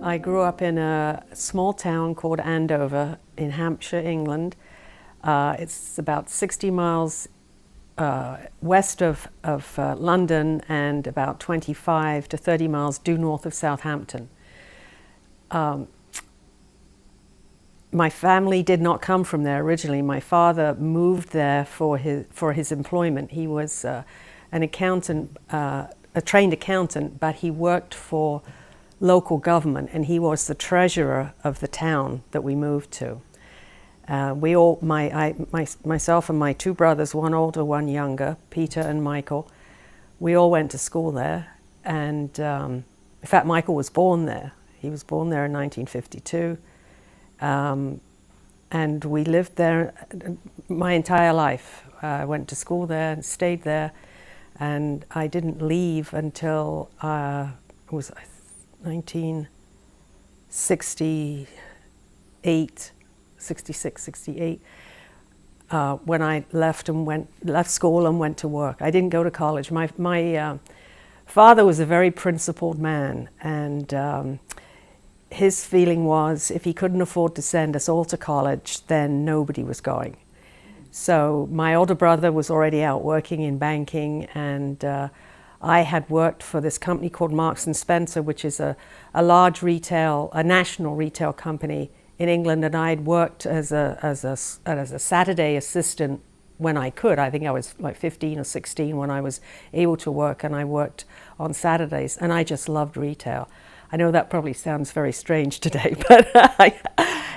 I grew up in a small town called Andover in Hampshire, England. It's about 60 miles west of London and about 25 to 30 miles due north of Southampton. My family did not come from there originally. My father moved there for his employment. He was an accountant, a trained accountant, but he worked for local government, and he was the treasurer of the town that we moved to. Myself and my two brothers, one older, one younger, Peter and Michael, we all went to school there. And in fact, Michael was born there. He was born there in 1952. And we lived there my entire life. I went to school there and stayed there. And I didn't leave until it was 1968, 66, 68, when I left school and went to work. I didn't go to college. My father was a very principled man, and his feeling was if he couldn't afford to send us all to college, then nobody was going. So my older brother was already out working in banking, and I had worked for this company called Marks and Spencer, which is a large national retail company in England, and I had worked as a Saturday assistant when I could. I think I was like 15 or 16 when I was able to work, and I worked on Saturdays, and I just loved retail. I know that probably sounds very strange today, but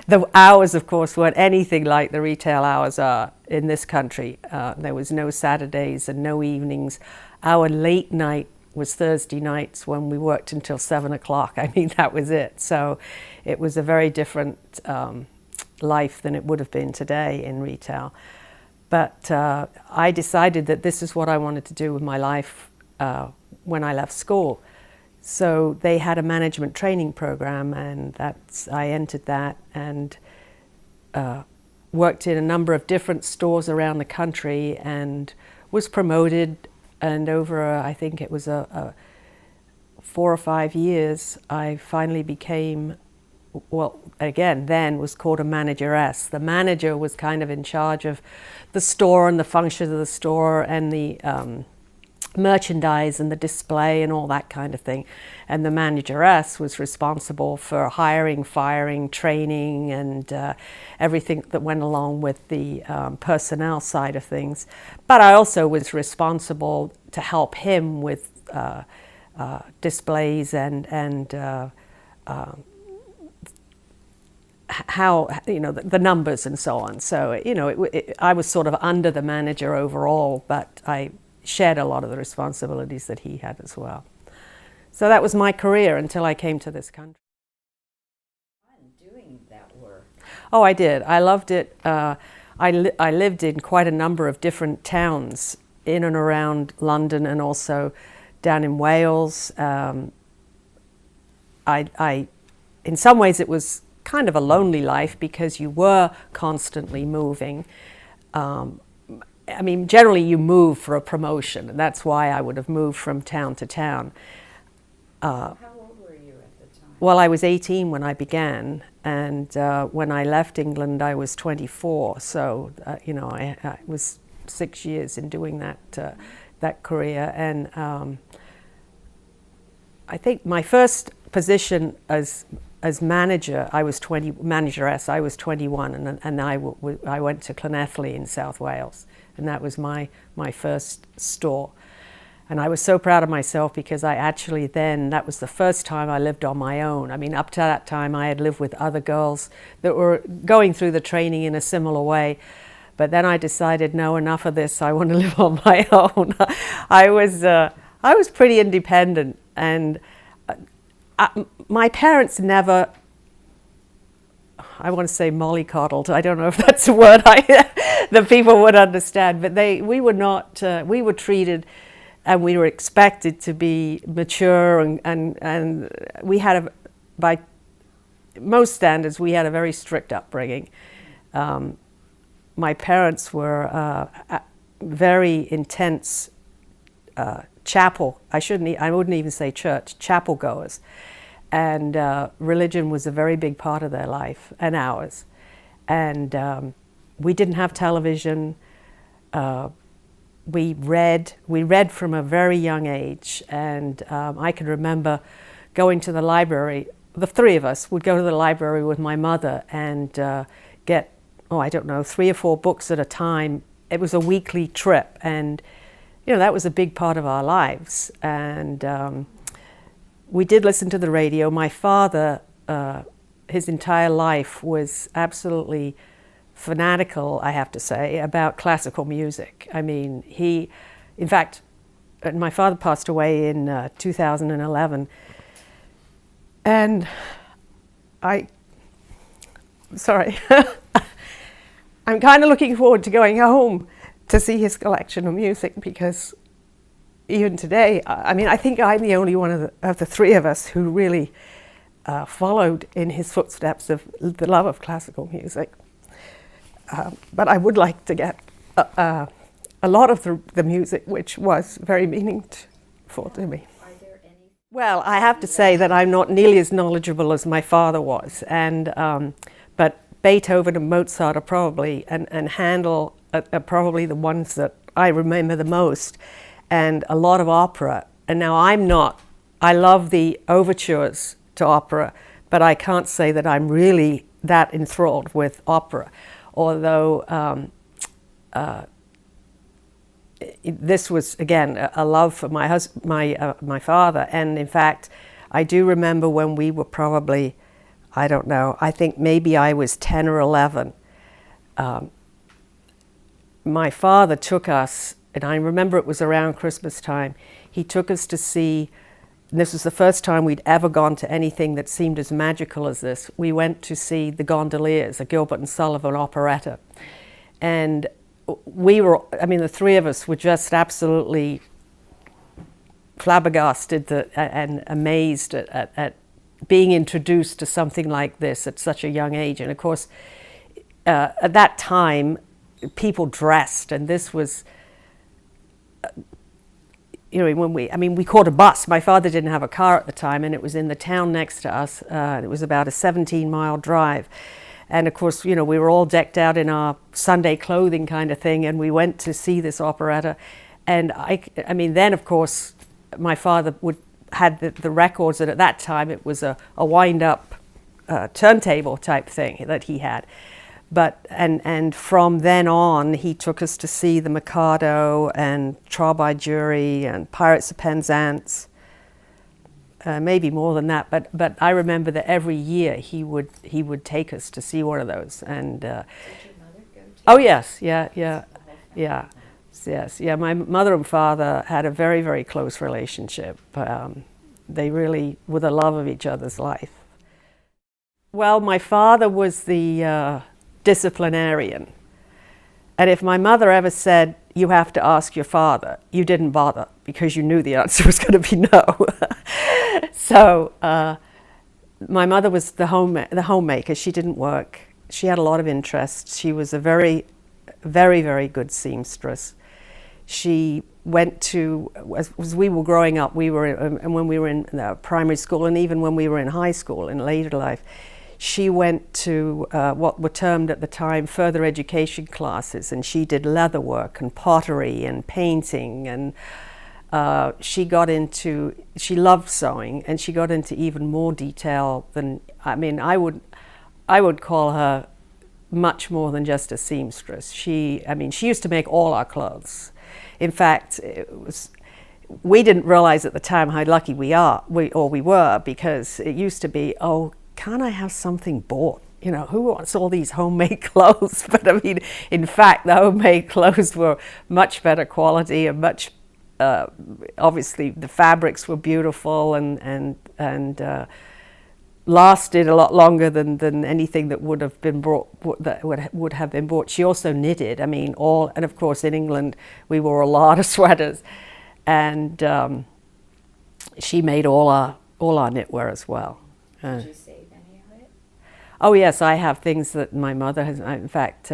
the hours, of course, weren't anything like the retail hours are in this country. There was no Saturdays and no evenings. Our late night was Thursday nights when we worked until 7 o'clock. I mean, that was it. So it was a very different life than it would have been today in retail. But I decided that this is what I wanted to do with my life when I left school. So they had a management training program, and I entered that and worked in a number of different stores around the country and was promoted. And over, I think it was 4 or 5 years, I finally became, well, again, then was called a manageress. The manager was kind of in charge of the store and the function of the store and the merchandise and the display and all that kind of thing. And the manageress was responsible for hiring, firing, training, and everything that went along with the personnel side of things. But I also was responsible to help him with displays and how, the numbers and so on. So, I was sort of under the manager overall, but I shared a lot of the responsibilities that he had as well. So that was my career until I came to this country. Doing that work. Oh, I did. I loved it. I lived in quite a number of different towns in and around London, and also down in Wales. In some ways it was kind of a lonely life because you were constantly moving. I mean, generally you move for a promotion, and that's why I would have moved from town to town. How old were you at the time? Well, I was 18 when I began, and when I left England I was 24, so I was 6 years in doing that career. And I think my first position as manager, manageress, I was 21, and I went to Llanelli in South Wales, and that was my first store. And I was so proud of myself because that was the first time I lived on my own. I mean, up to that time I had lived with other girls that were going through the training in a similar way. But then I decided, no, enough of this, I want to live on my own. I was pretty independent, and my parents never, I want to say mollycoddled. I don't know if that's a word that people would understand, but we were treated, and we were expected to be mature, and we had, by most standards, we had a very strict upbringing. My parents were very intense chapel. I wouldn't even say church, chapel goers. and religion was a very big part of their life and ours. And we didn't have television. We read from a very young age, and I can remember going to the library. The three of us would go to the library with my mother and get, I don't know, 3 or 4 books at a time. It was a weekly trip, and that was a big part of our lives. And we did listen to the radio. My father, his entire life was absolutely fanatical, I have to say, about classical music. I mean, in fact, my father passed away in 2011, and sorry, I'm kind of looking forward to going home to see his collection of music, because even today, I mean, I think I'm the only one of the three of us who really followed in his footsteps of the love of classical music. But I would like to get a lot of the music which was very meaningful to me. Are there any? Well, I have to say that I'm not nearly as knowledgeable as my father was, and but Beethoven and Mozart are probably, and Handel are probably the ones that I remember the most, and a lot of opera. And now I love the overtures to opera, but I can't say that I'm really that enthralled with opera. Although this was, again, a love for my father. And in fact, I do remember when we were probably, I don't know, I think maybe I was 10 or 11. My father took us, and I remember it was around Christmas time, he took us to see, and this was the first time we'd ever gone to anything that seemed as magical as this. We went to see The Gondoliers, a Gilbert and Sullivan operetta. And the three of us were just absolutely flabbergasted and amazed at being introduced to something like this at such a young age. And of course, at that time, people dressed, and this was, when we caught a bus. My father didn't have a car at the time, and it was in the town next to us. It was about a 17-mile drive. And of course, we were all decked out in our Sunday clothing kind of thing, and we went to see this operetta. And then of course, my father had the records, and at that time it was a wind-up turntable type thing that he had. But and from then on, he took us to see The Mikado and Trial by Jury and Pirates of Penzance. Maybe more than that, but I remember that every year he would take us to see one of those. And Did your mother go to? oh yes, yeah. My mother and father had a very, very close relationship. They really were the love of each other's life. Well, my father was the disciplinarian, and if my mother ever said, "You have to ask your father," you didn't bother, because you knew the answer was going to be no. So my mother was the homemaker. She didn't work. She had a lot of interests. She was a very, very, very good seamstress. She went to, as we were growing up, and when we were in primary school, and even when we were in high school in later life, she went to what were termed at the time further education classes, and she did leather work and pottery and painting, and she loved sewing, and she got into even more detail than, I would call her much more than just a seamstress. She used to make all our clothes. In fact, we didn't realize at the time how lucky we were, because it used to be, oh, can't I have something bought? Who wants all these homemade clothes? But in fact, the homemade clothes were much better quality, and much, obviously the fabrics were beautiful and lasted a lot longer than anything that would have been bought. Would have been bought. She also knitted. And of course in England we wore a lot of sweaters, and she made all our knitwear as well. Did you save any of it? Oh yes, I have things that my mother has. In fact,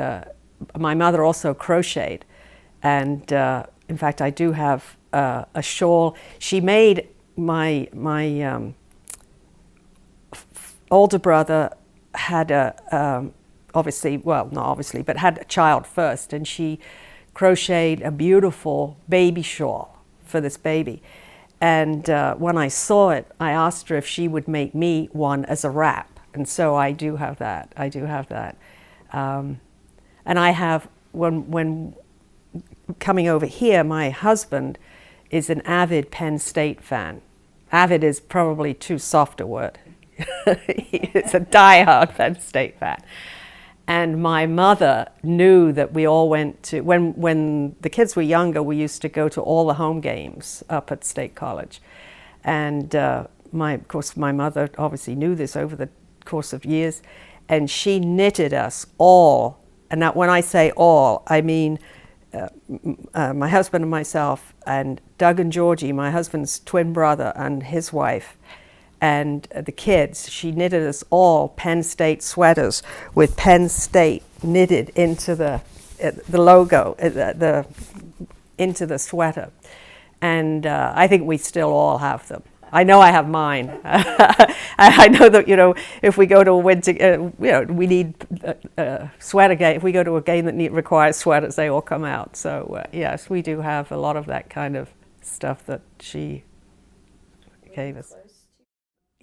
my mother also crocheted, and in fact, I do have a shawl. She made my older brother had obviously, well, not obviously, but had a child first, and she crocheted a beautiful baby shawl for this baby. And when I saw it, I asked her if she would make me one as a wrap. And so I do have that. I do have that. And I have, when coming over here, my husband is an avid Penn State fan. Avid is probably too soft a word. He's a diehard Penn State fan. And my mother knew that we all went to, when the kids were younger, we used to go to all the home games up at State College. And of course, my mother obviously knew this over the course of years, and she knitted us all, and that when I say all, I mean my husband and myself, and Doug and Georgie, my husband's twin brother, and his wife, and the kids. She knitted us all Penn State sweaters with Penn State knitted into the logo, into the sweater. And I think we still all have them. I know I have mine. I know that, you know, if we go to a winter, you know, we need a sweater game. If we go to a game that requires sweaters, they all come out. So yes, we do have a lot of that kind of stuff that she gave us.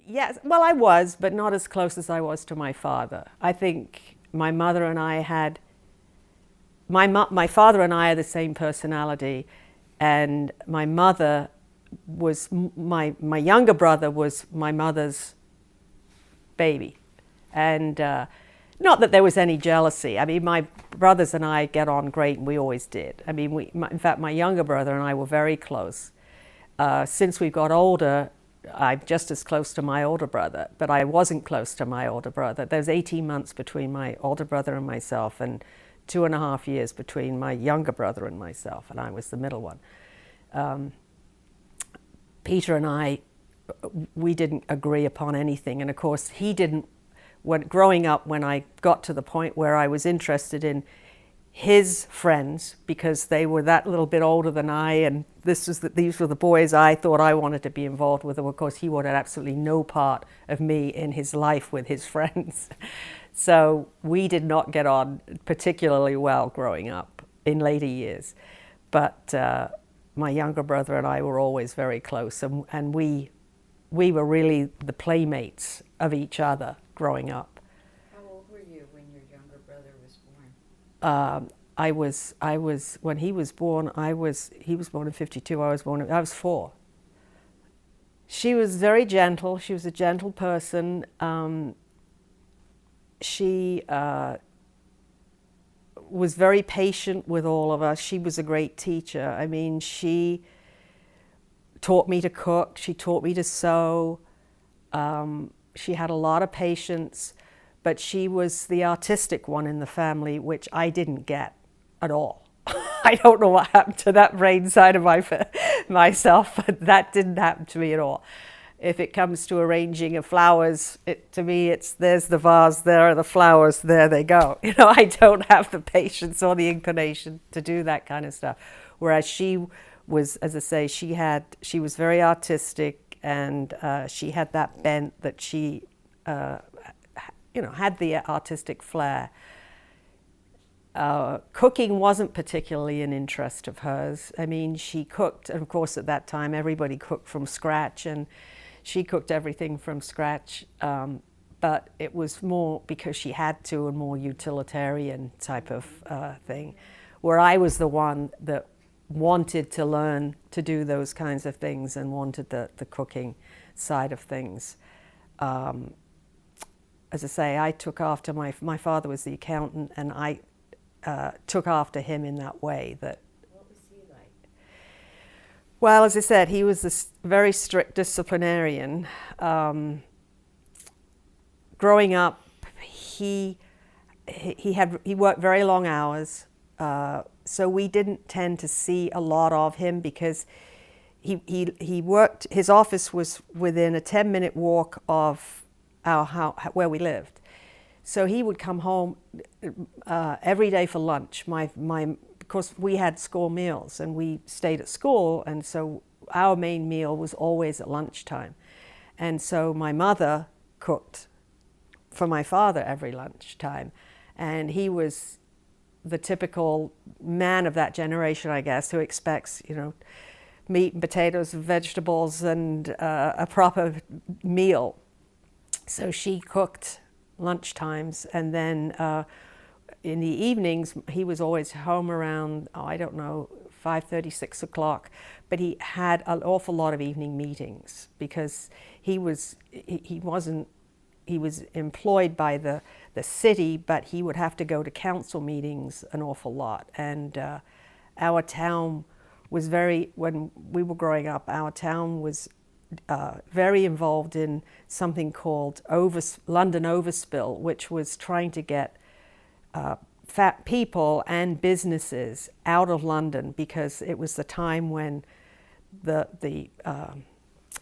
Yes, well, I was, but not as close as I was to my father. I think my mother and I had, my father and I are the same personality, and my mother was, my younger brother was my mother's baby. And not that there was any jealousy. I mean, my brothers and I get on great, and we always did. I mean, in fact, my younger brother and I were very close. Since we got older, I'm just as close to my older brother, but I wasn't close to my older brother. There's 18 months between my older brother and myself, and 2.5 years between my younger brother and myself, and I was the middle one. Peter and I, we didn't agree upon anything, and of course he didn't. Growing up, when I got to the point where I was interested in his friends, because they were that little bit older than I, and these were the boys I thought I wanted to be involved with. And of course, he wanted absolutely no part of me in his life with his friends. So we did not get on particularly well growing up in later years. But my younger brother and I were always very close, and we were really the playmates of each other growing up. I was when he was born. He was born in 52. I was 4. She was very gentle. She was a gentle person. She was very patient with all of us. She was a great teacher. I mean, she taught me to cook. She taught me to sew. She had a lot of patience. But she was the artistic one in the family, which I didn't get at all. I don't know what happened to that brain side of myself, but that didn't happen to me at all. If it comes to arranging of flowers, to me, there's the vase, there are the flowers, there they go. You know, I don't have the patience or the inclination to do that kind of stuff. Whereas she was, as I say, she was very artistic, and she had that bent that she, you know, had the artistic flair. Cooking wasn't particularly an interest of hers. I mean, she cooked, and of course at that time everybody cooked from scratch, and she cooked everything from scratch, but it was more because she had to, and more utilitarian type of thing, where I was the one that wanted to learn to do those kinds of things and wanted the cooking side of things. As I say, I took after my father was the accountant, and I took after him in that way. What was he like? Well, as I said, he was this very strict disciplinarian. Growing up, he worked very long hours, so we didn't tend to see a lot of him because he worked. His office was within a 10-minute walk of our house, where we lived. So he would come home every day for lunch. Because we had school meals and we stayed at school, and so our main meal was always at lunchtime. And so my mother cooked for my father every lunchtime. And he was the typical man of that generation, I guess, who expects, you know, meat and potatoes and vegetables and a proper meal. So she cooked lunchtimes, and then in the evenings he was always home around, I don't know, 5:30, 6 o'clock. But he had an awful lot of evening meetings because he was employed by the city, but he would have to go to council meetings an awful lot. And our town was when we were growing up, our town was very involved in something called London Overspill, which was trying to get fat people and businesses out of London, because it was the time when the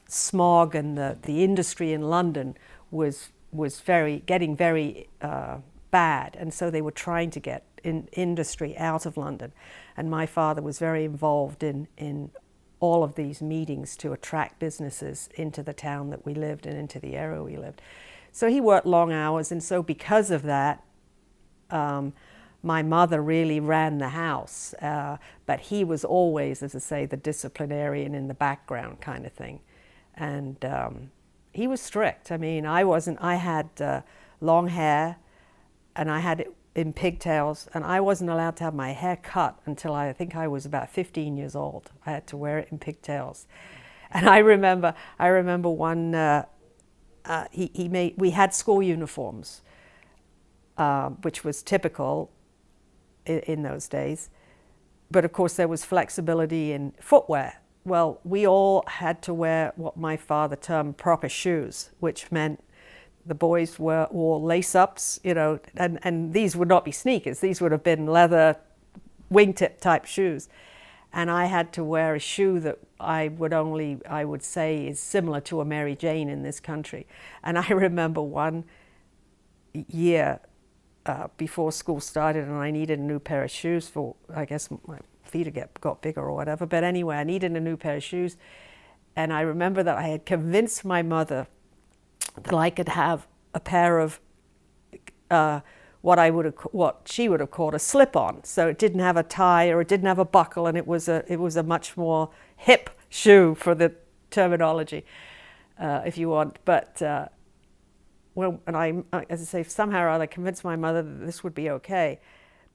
smog and the industry in London was getting very bad, and so they were trying to get industry out of London. And my father was very involved in all of these meetings to attract businesses into the town that we lived in, into the area we lived. So he worked long hours, and so because of that, my mother really ran the house, but he was always, as I say, the disciplinarian in the background kind of thing. And he was strict. I mean, I had long hair, and I had it in pigtails, and I wasn't allowed to have my hair cut until I think I was about 15 years old. I had to wear it in pigtails. And I remember one, we had school uniforms, which was typical in those days. But of course there was flexibility in footwear. Well, we all had to wear what my father termed proper shoes, which meant the boys wore lace-ups, you know, and these would not be sneakers. These would have been leather wingtip type shoes. And I had to wear a shoe that I would say is similar to a Mary Jane in this country. And I remember one year before school started, and I needed a new pair of shoes for, I guess my feet had got bigger or whatever. But anyway, I needed a new pair of shoes. And I remember that I had convinced my mother that I could have a pair of what she would have called a slip-on. So it didn't have a tie or it didn't have a buckle, and it was a much more hip shoe for the terminology, if you want. But as I say, somehow or other convinced my mother that this would be okay.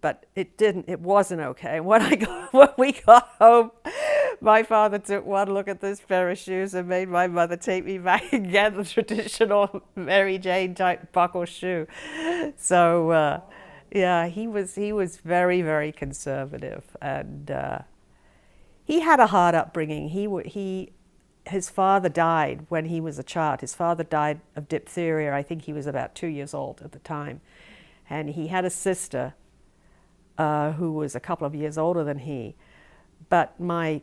But it didn't. It wasn't okay. And when we got home, my father took one look at this pair of shoes and made my mother take me back and get the traditional Mary Jane type buckle shoe. So yeah, he was very, very conservative, and he had a hard upbringing. His father died when he was a child. His father died of diphtheria. I think he was about 2 years old at the time, and he had a sister who was a couple of years older than he. But my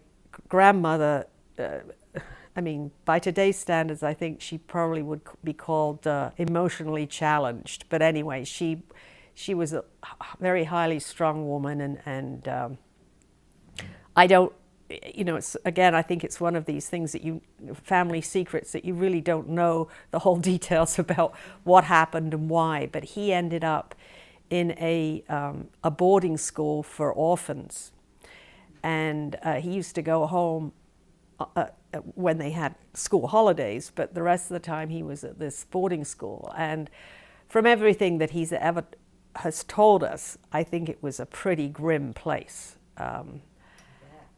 grandmother, I mean, by today's standards, I think she probably would be called emotionally challenged. But anyway, she was a very highly strung woman, and I don't, you know, I think it's one of these things that family secrets that you really don't know the whole details about what happened and why. But he ended up in a boarding school for orphans. And he used to go home when they had school holidays, but the rest of the time he was at this boarding school. And from everything that he's ever has told us, I think it was a pretty grim place.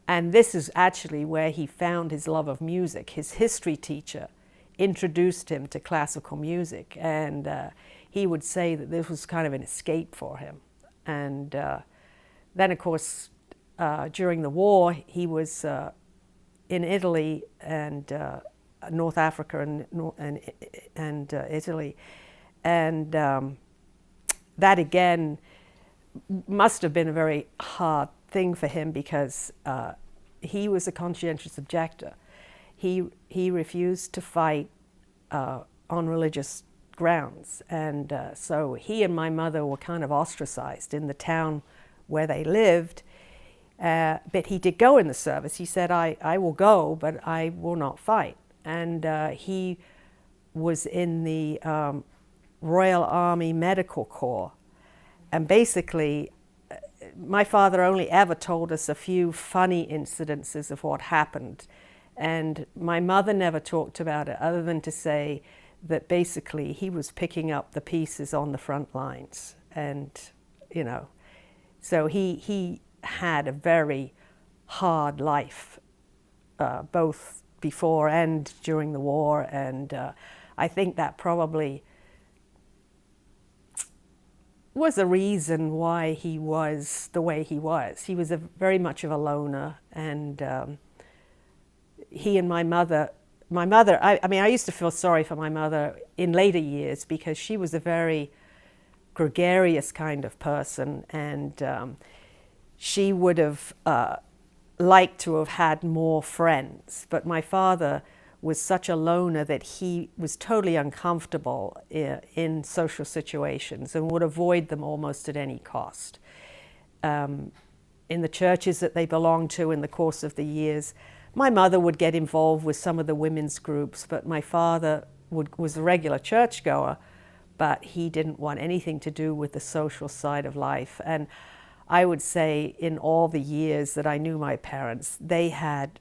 And this is actually where he found his love of music. His history teacher introduced him to classical music, and he would say that this was kind of an escape for him. And then, of course, during the war, he was in Italy and North Africa and Italy, and that again must have been a very hard thing for him, because he was a conscientious objector. He refused to fight on religious grounds, and so he and my mother were kind of ostracized in the town where they lived. But he did go in the service. He said, I will go, but I will not fight. And he was in the Royal Army Medical Corps. And basically, my father only ever told us a few funny incidences of what happened. And my mother never talked about it other than to say that basically he was picking up the pieces on the front lines. And, you know, so he had a very hard life, both before and during the war. And I think that probably was the reason why he was the way he was. He was very much of a loner, and he and my mother, I mean, I used to feel sorry for my mother in later years because she was a very gregarious kind of person, and she would have liked to have had more friends. But my father was such a loner that he was totally uncomfortable in social situations and would avoid them almost at any cost. In the churches that they belonged to in the course of the years, my mother would get involved with some of the women's groups, but my father was a regular churchgoer, but he didn't want anything to do with the social side of life. And I would say in all the years that I knew my parents, they had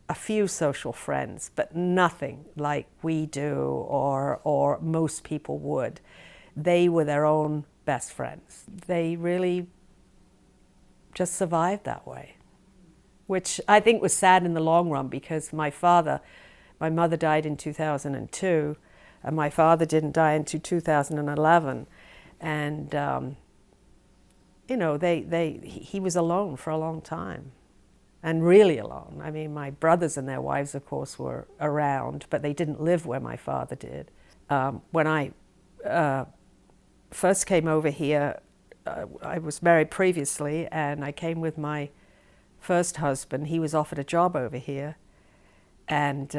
a few social friends, but nothing like we do or most people would. They were their own best friends. They really just survived that way, which I think was sad in the long run because my mother died in 2002, and my father didn't die until 2011. And, you know, he was alone for a long time. And really alone. I mean, my brothers and their wives, of course, were around, but they didn't live where my father did. When I first came over here, I was married previously, and I came with my first husband. He was offered a job over here, and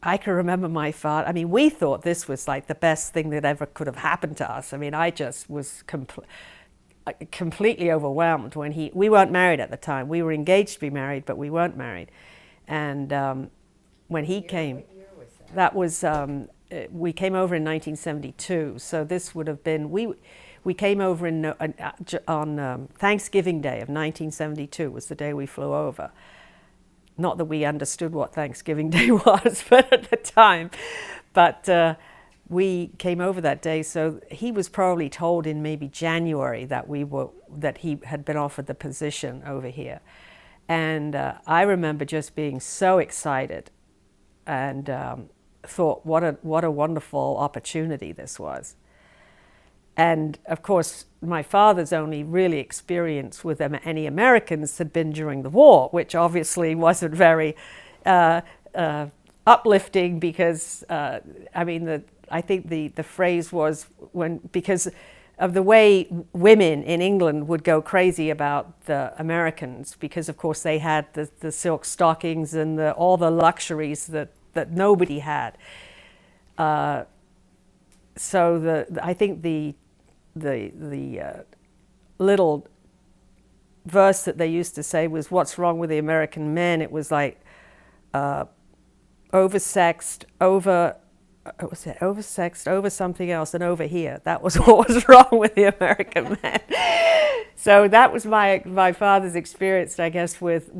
I can remember my father. I mean, we thought this was like the best thing that ever could have happened to us. I mean, I just was completely overwhelmed when we weren't married at the time. We were engaged to be married, but we weren't married. And when he came, What year was that? we came over in 1972. So this would have been, we came over on Thanksgiving Day of 1972 was the day we flew over. Not that we understood what Thanksgiving Day was, but at the time. But we came over that day, so he was probably told in maybe January that he had been offered the position over here. And I remember just being so excited and thought what a wonderful opportunity this was. And of course, my father's only really experience with any Americans had been during the war, which obviously wasn't very uplifting because, I mean, I think the phrase was because of the way women in England would go crazy about the Americans, because of course they had the silk stockings and all the luxuries that nobody had. So I think the little verse that they used to say was, "What's wrong with the American men?" It was like oversexed, oversexed, over something else, and over here. That was what was wrong with the American man. So that was my father's experience, I guess, with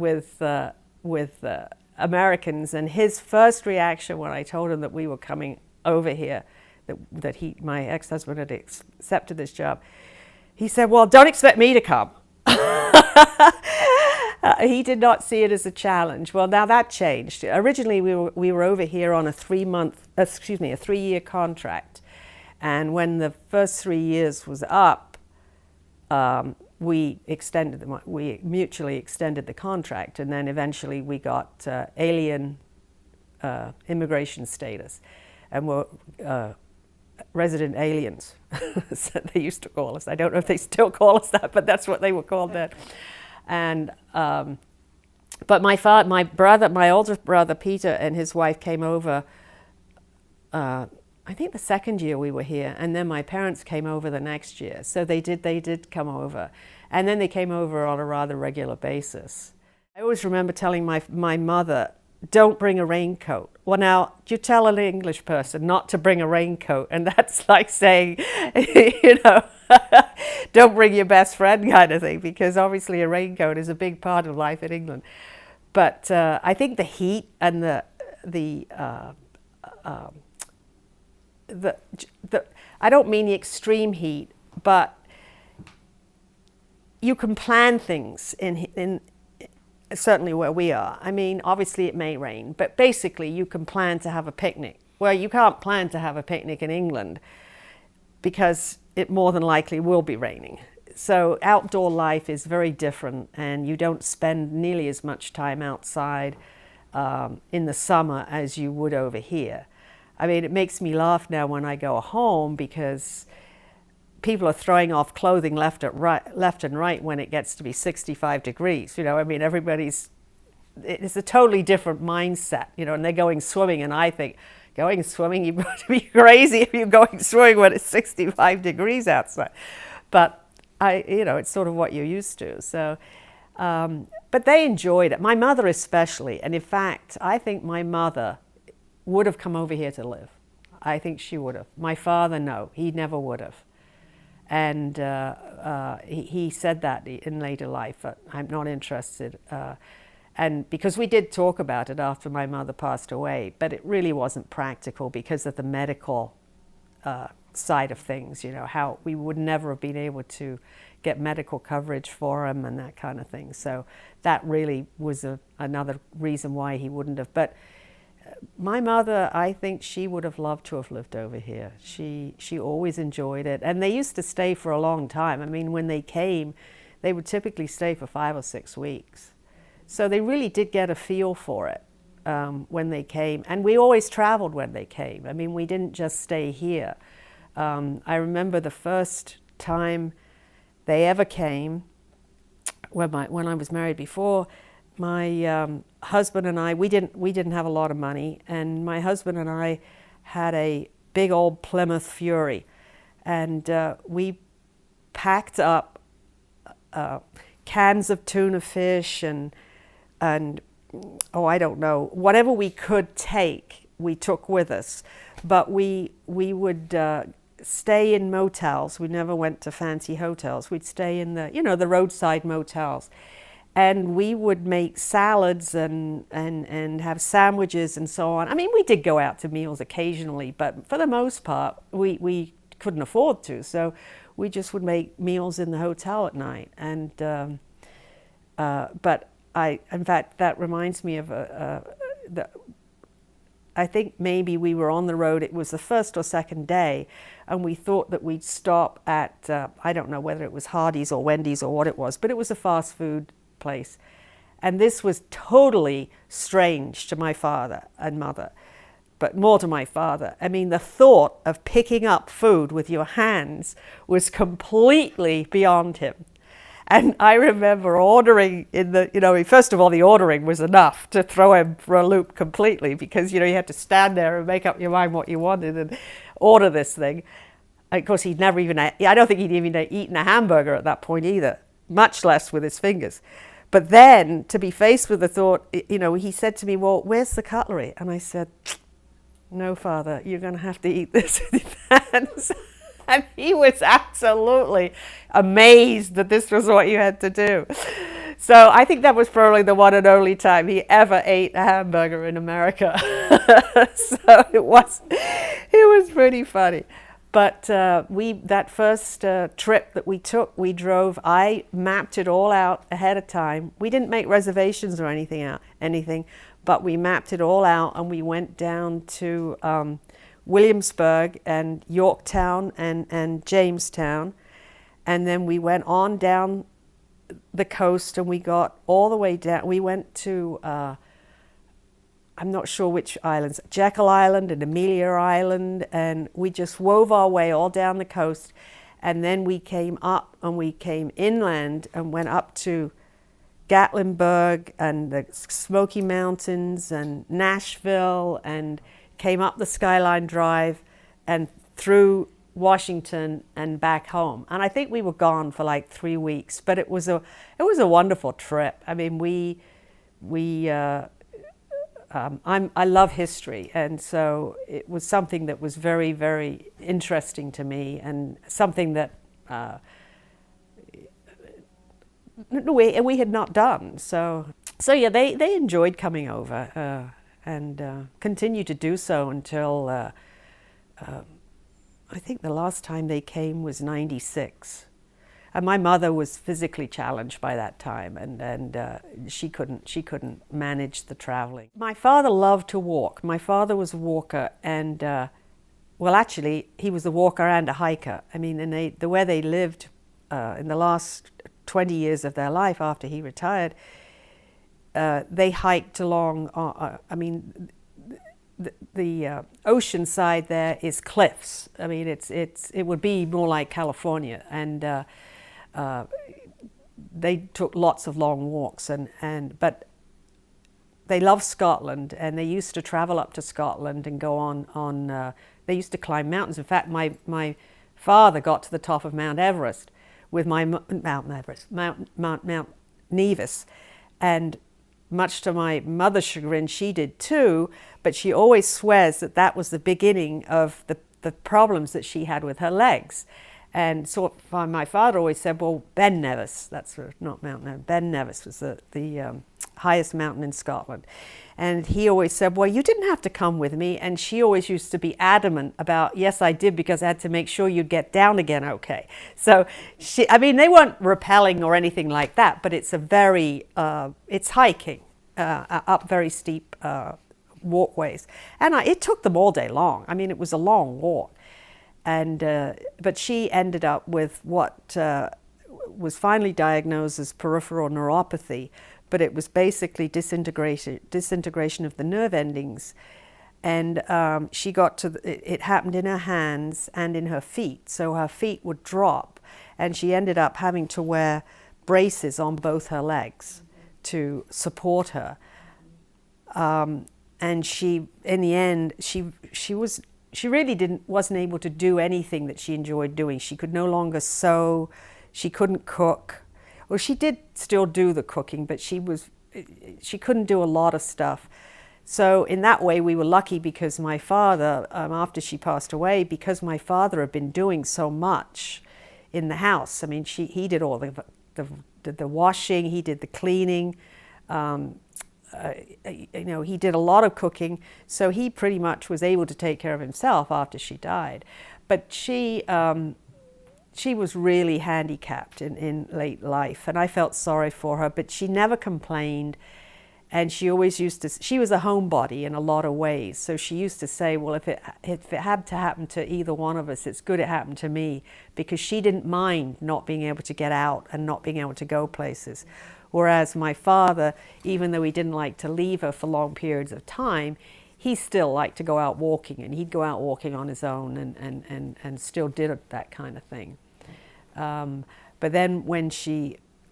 Americans. And his first reaction when I told him that we were coming over here, that my ex-husband had accepted this job, he said, "Well, don't expect me to come." He did not see it as a challenge. Well, now that changed. Originally, we were over here on a 3-year contract, and when the first 3 years was up, we mutually extended the contract, and then eventually we got alien immigration status, and we're resident aliens. So they used to call us. I don't know if they still call us that, but that's what they were called then. And but my older brother Peter and his wife came over. I think the second year we were here, and then my parents came over the next year. So they did come over, and then they came over on a rather regular basis. I always remember telling my mother don't bring a raincoat. Well, now, you tell an English person not to bring a raincoat, and that's like saying, you know, don't bring your best friend kind of thing, because obviously a raincoat is a big part of life in England. But I think the heat and the I don't mean the extreme heat, but you can plan things in certainly where we are. I mean, obviously it may rain, but basically you can plan to have a picnic. Well, you can't plan to have a picnic in England because it more than likely will be raining. So outdoor life is very different, and you don't spend nearly as much time outside in the summer as you would over here. I mean, it makes me laugh now when I go home because people are throwing off clothing left and right when it gets to be 65 degrees. You know, I mean, it's a totally different mindset, you know, and they're going swimming, and I think, going swimming, you've got to be crazy if you're going swimming when it's 65 degrees outside. But you know, it's sort of what you're used to. So, but they enjoyed it. My mother especially, and in fact, I think my mother would have come over here to live. I think she would have. My father, no, he never would have. And he said that in later life, but I'm not interested. And because we did talk about it after my mother passed away, but it really wasn't practical because of the medical side of things, you know, how we would never have been able to get medical coverage for him and that kind of thing. So that really was another reason why he wouldn't have. But my mother, I think she would have loved to have lived over here. She always enjoyed it. And they used to stay for a long time. I mean, when they came, they would typically stay for 5 or 6 weeks. So they really did get a feel for it when they came. And we always traveled when they came. I mean, we didn't just stay here. I remember the first time they ever came, when I was married before, my husband and I, we didn't have a lot of money, and my husband and I had a big old Plymouth Fury, and we packed up cans of tuna fish and oh, I don't know, whatever we could take, we took with us. But we would stay in motels. We never went to fancy hotels. We'd stay in the, you know, the roadside motels. And we would make salads and have sandwiches and so on. I mean, we did go out to meals occasionally, but for the most part, we couldn't afford to. So we just would make meals in the hotel at night. And but in fact, that reminds me of I think maybe we were on the road, it was the first or second day, and we thought that we'd stop at, I don't know whether it was Hardee's or Wendy's or what it was, but it was a fast food place. And this was totally strange to my father and mother, but more to my father. I mean, the thought of picking up food with your hands was completely beyond him. And I remember ordering in the, you know, first of all, the ordering was enough to throw him for a loop completely because, you know, you had to stand there and make up your mind what you wanted and order this thing. And of course, he'd never even, I don't think he'd even eaten a hamburger at that point either, much less with his fingers. But then to be faced with the thought, you know, he said to me, well, where's the cutlery? And I said, no, Father, you're going to have to eat this with your hands. And he was absolutely amazed that this was what you had to do. So I think that was probably the one and only time he ever ate a hamburger in America. So it was pretty funny. But that first trip that we took, we drove, I mapped it all out ahead of time. We didn't make reservations or anything, but we mapped it all out, and we went down to Williamsburg and Yorktown and Jamestown, and then we went on down the coast, and we got all the way down. We went to I'm not sure which islands, Jekyll Island and Amelia Island, and we just wove our way all down the coast, and then we came up and we came inland and went up to Gatlinburg and the Smoky Mountains and Nashville, and came up the Skyline Drive and through Washington and back home. And I think we were gone for like 3 weeks, but it was a wonderful trip. I mean, we I love history, and so it was something that was very, very interesting to me, and something that we had not done. So yeah, they enjoyed coming over and continued to do so until I think the last time they came was '96. And my mother was physically challenged by that time, and she couldn't manage the traveling. My father loved to walk. My father was a walker, and well, actually, he was a walker and a hiker. I mean, and the way they lived in the last 20 years of their life after he retired, they hiked along. I mean, the ocean side there is cliffs. I mean, it would be more like California, and they took lots of long walks, but they loved Scotland, and they used to travel up to Scotland and go on. They used to climb mountains. In fact, my father got to the top of Mount Everest with Mount Nevis, and much to my mother's chagrin, she did too. But she always swears that was the beginning of the problems that she had with her legs. And so my father always said, well, Ben Nevis, that's not Mount Nevis, Ben Nevis was the highest mountain in Scotland. And he always said, well, you didn't have to come with me. And she always used to be adamant about, yes, I did, because I had to make sure you'd get down again okay. So I mean, they weren't rappelling or anything like that, but it's it's hiking up very steep walkways. And it took them all day long. I mean, it was a long walk. And but she ended up with what was finally diagnosed as peripheral neuropathy, but it was basically disintegration of the nerve endings. And she got to it happened in her hands and in her feet, so her feet would drop, and she ended up having to wear braces on both her legs to support her. And she, in the end, she really wasn't able to do anything that she enjoyed doing. She could no longer sew, she couldn't cook. Well, she did still do the cooking, but she couldn't do a lot of stuff. So in that way, we were lucky, because my father, after she passed away, because my father had been doing so much in the house. I mean, he did all the washing, he did the cleaning. He did a lot of cooking, so he pretty much was able to take care of himself after she died. But she was really handicapped in late life, and I felt sorry for her, but she never complained. And she always she was a homebody in a lot of ways, so she used to say, well, if it had to happen to either one of us, it's good it happened to me, because she didn't mind not being able to get out and not being able to go places. Whereas my father, even though he didn't like to leave her for long periods of time, he still liked to go out walking, and he'd go out walking on his own and still did that kind of thing. But then when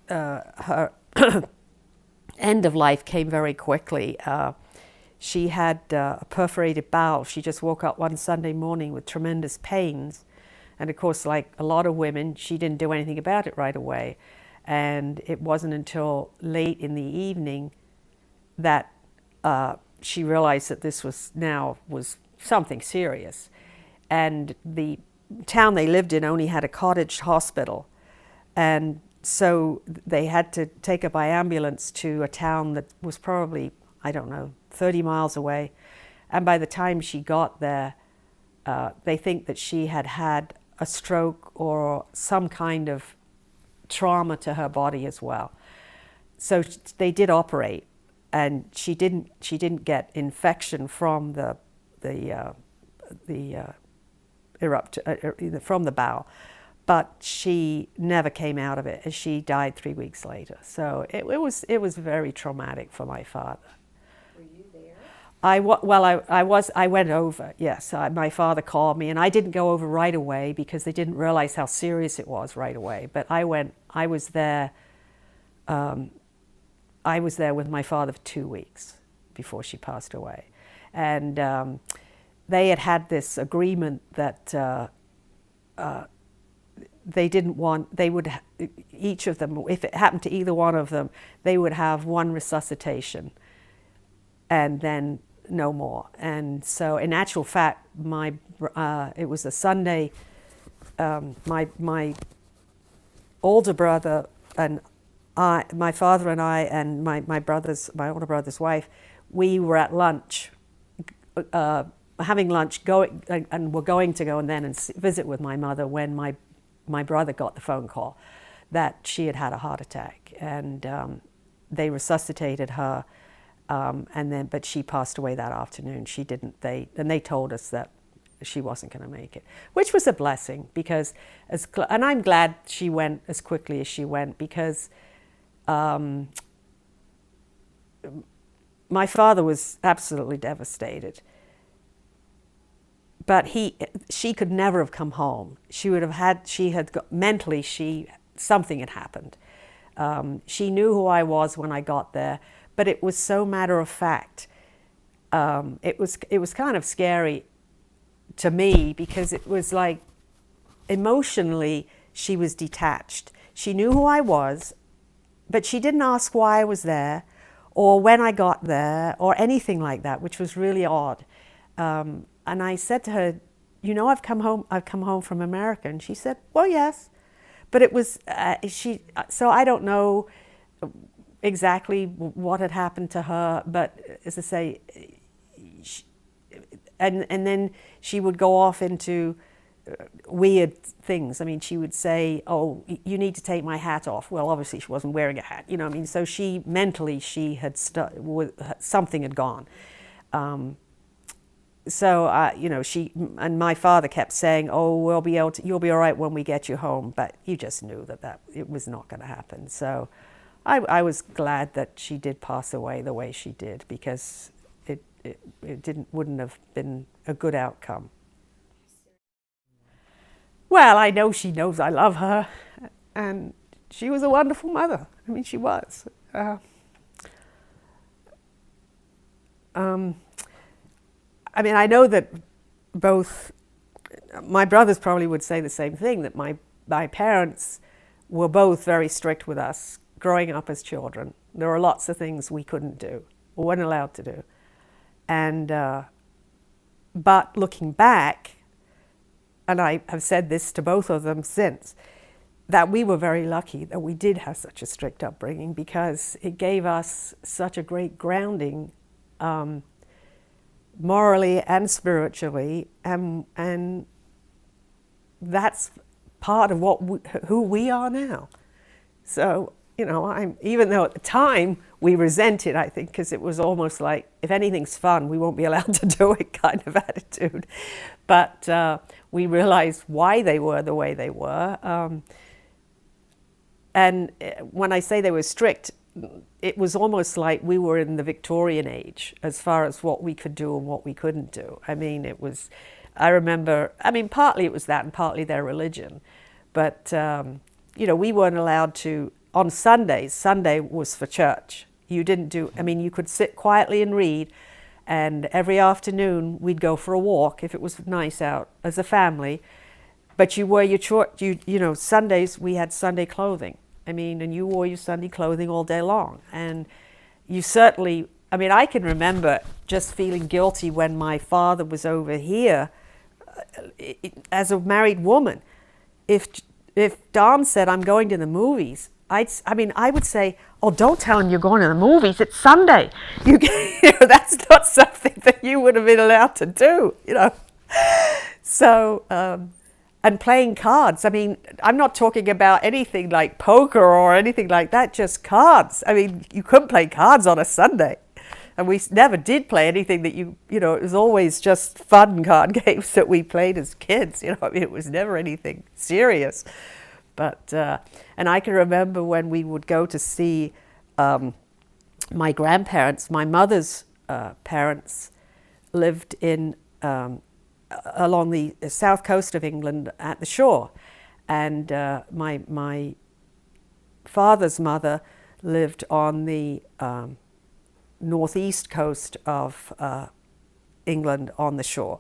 her end of life came very quickly. She had a perforated bowel. She just woke up one Sunday morning with tremendous pains. And of course, like a lot of women, she didn't do anything about it right away. And it wasn't until late in the evening that she realized that this was something serious. And the town they lived in only had a cottage hospital. And so they had to take her by ambulance to a town that was probably, I don't know, 30 miles away. And by the time she got there, they think that she had had a stroke or some kind of trauma to her body as well. So they did operate, and she didn't get infection from from the bowel. But she never came out of it, and she died 3 weeks later. So it was very traumatic for my father. Were you there? I went over, yes. My father called me, and I didn't go over right away because they didn't realize how serious it was right away. But I was there with my father for 2 weeks before she passed away. And they had this agreement that each of them, if it happened to either one of them, they would have one resuscitation. and then no more. And so, in actual fact, it was a Sunday. My older brother and my father and I, and my older brother's wife, we were at lunch, having lunch, and we're going to go and then visit with my mother when my brother got the phone call that she had had a heart attack, and they resuscitated her, but she passed away that afternoon. They told us that she wasn't going to make it, which was a blessing, because and I'm glad she went as quickly as she went, because my father was absolutely devastated. But she could never have come home. Mentally, something had happened. She knew who I was when I got there, but it was so matter of fact. It was kind of scary to me, because it was like, emotionally, she was detached. She knew who I was, but she didn't ask why I was there, or when I got there, or anything like that, which was really odd. And I said to her, I've come home from America. And she said, well, yes. But it was, so I don't know exactly what had happened to her, but as I say, and then she would go off into weird things. I mean, she would say, oh, you need to take my hat off. Well, obviously she wasn't wearing a hat, so mentally she had, something had gone. And my father kept saying, oh, you'll be all right when we get you home. But you just knew that it was not going to happen. So I was glad that she did pass away the way she did, because it wouldn't have been a good outcome. Well, I know she knows I love her, and she was a wonderful mother. I mean, she was. I mean, I know that both my brothers probably would say the same thing, that my parents were both very strict with us growing up as children. There were lots of things we couldn't do, or weren't allowed to do. And but looking back, and I have said this to both of them since, that we were very lucky that we did have such a strict upbringing, because it gave us such a great grounding, morally and spiritually, and that's part of who we are now. So, even though at the time we resented, I think, because it was almost like, if anything's fun, we won't be allowed to do it kind of attitude. But we realized why they were the way they were. And when I say they were strict, it was almost like we were in the Victorian age as far as what we could do and what we couldn't do. I mean, partly it was that and partly their religion. But, we weren't allowed to, on Sundays, Sunday was for church. You could sit quietly and read, and every afternoon we'd go for a walk if it was nice out as a family. But you wore your Sundays, we had Sunday clothing. And you wore your Sunday clothing all day long. And you certainly, I can remember just feeling guilty when my father was over here as a married woman. If Don said, I'm going to the movies, I would say, oh, don't tell him you're going to the movies, it's Sunday. That's not something that you would have been allowed to do, So, and playing cards. I'm not talking about anything like poker or anything like that, just cards. You couldn't play cards on a Sunday. And we never did play anything that it was always just fun card games that we played as kids. It was never anything serious. But, and I can remember when we would go to see my grandparents, my mother's parents lived in along the south coast of England at the shore. And my father's mother lived on the northeast coast of England on the shore.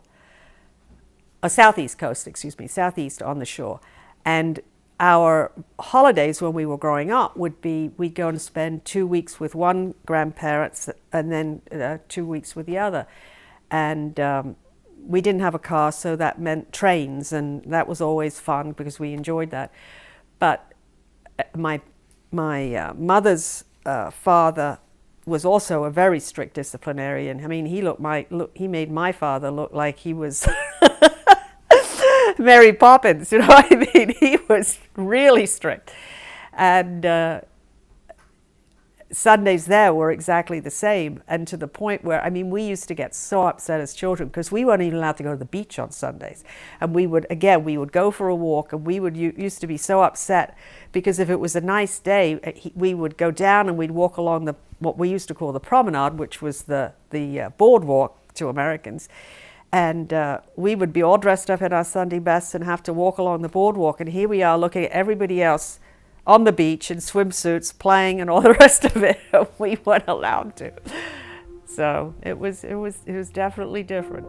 Southeast coast, southeast on the shore. And our holidays when we were growing up would be we'd go and spend 2 weeks with one grandparents and then 2 weeks with the other. And we didn't have a car, so that meant trains, and that was always fun because we enjoyed that. But my mother's father was also a very strict disciplinarian. I mean, he made my father look like he was Mary Poppins, you know what I mean? He was really strict. And Sundays there were exactly the same, and to the point where, I mean, we used to get so upset as children because we weren't even allowed to go to the beach on Sundays. And we would go for a walk, and we would used to be so upset because if it was a nice day, we would go down and we'd walk along what we used to call the promenade, which was the boardwalk to Americans. And we would be all dressed up in our Sunday bests and have to walk along the boardwalk, and here we are looking at everybody else on the beach in swimsuits playing and all the rest of it. We weren't allowed to. So it was definitely different.